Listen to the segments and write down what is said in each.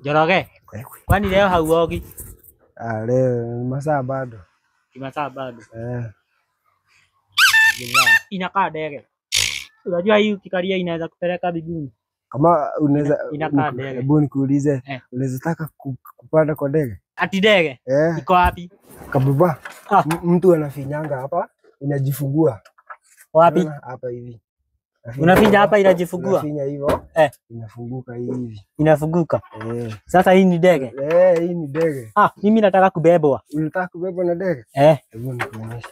Njoroge. Kwani leo hauogi? Leo masaa bado. Masaa bado. Inakaa ndege. Unajua hii ukikalia inaweza kupeleka mbinguni. Kama unaweza inakaa ndege. Hebu nikuulize, unaweza taka kupanda kwa ndege? Ati ndege? Iko wapi? Kababa. Mtu anafinyanga hapa inajifungua. Wapi? Hapa hivi. Unafinya hapa inajifungua? Unafinya hivyo. Inafunguka hivi. Inafunguka? Sasa hii ni ndege? Hii ni ndege. Mimi nataka kubebwa. Unataka kubebwa na ndege? Hebu nikuonyeshe.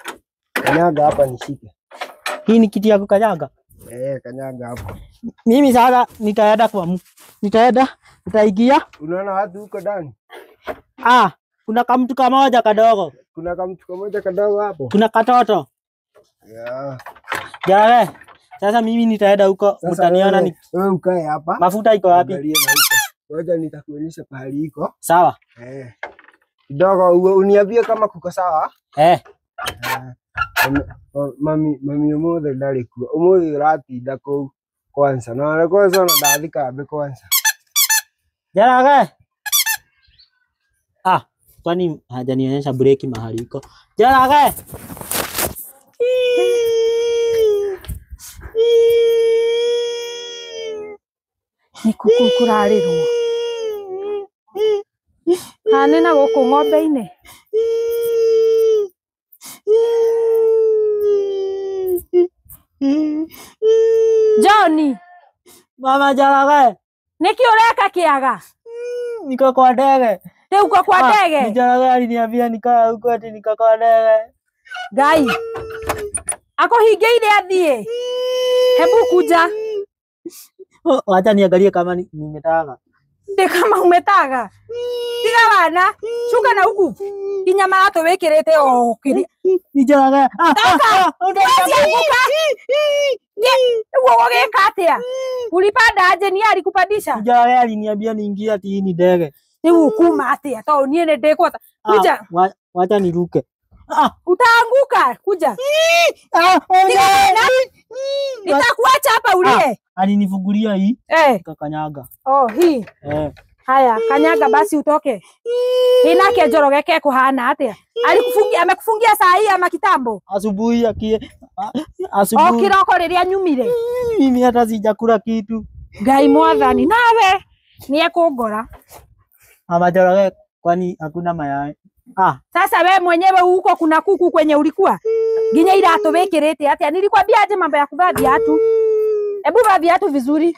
Kanyaga hapa nishike. Hii ni kiti ya kukanyaga? Kanyaga hapo. Mimi sasa nitaenda nitaingia. Unaona watu huko ndani? Kuna kamtu kamoja kadogo. Kuna kamtu kamoja kadogo hapo. Kuna katoto. Jare. Sasa mimi nitaenda huko, utaniona ni. Wewe ukae hapa. Mafuta iko wapi? Ngoja nitakuonyesha pahali iko. Sawa. Kidogo uniambie kama kuko sawa. Mami umuthi ndari kuo. Umuthi ratinda kuu kwanza. Na kwanza na ndathika mbe kwanza. Jarage. Kwani hajanionyesha breki mahali iko. Jarage. Ni kurarirwo. Nena guku ng'ombe-inĩ. Johnny. Mama Jarage. Niki ureka kiaga? Niko kwa ndege. Uko kwa ndege? Jarage aliniambia nikaa huko ati niko kwa ndege. Ngai. Akohingeire athie. Hebu kuja. Wacha niangalie kama nimetaga. Ndio kama umetaga. Tiga wana. Shuka na huku. Kinyama ato wekirete kiri. Ni Jarage. Uoge katia. Ulipanda aje ni alikupandisha? Jarage aliniambia niingie ati hii ni ndege. Ni ukuma atia. Tao niende ndeko. Kuja. Wacha niruke. Utaanguka. Kuja. Nitakuacha hapa ulie. Alinifungulia hii. Kakanyaga. Hii. Haya, kanyaga basi utoke. Inake Njoroge ke kuhana atia. Alikufungia, amekufungia saa hii ama kitambo? Asubuhi asubuhi. Kiroko riria nyumire. Mimi hata sijakula kitu. Ngai mwathani nawe ni ekungora. Mama Njoroge, kwani hakuna mayai? Sasa we mwenyewe huko kuna kuku kwenye ulikuwa? Ginya iratu wekirete atia. Nilikwambia aje mambo ya kuvaa viatu. Hebu vaa viatu vizuri.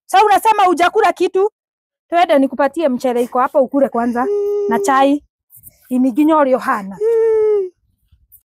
Sasa unasema hujakula kitu? Twende nikupatie mchele iko hapa ukule kwanza na chai. Ini ginya ulio hana.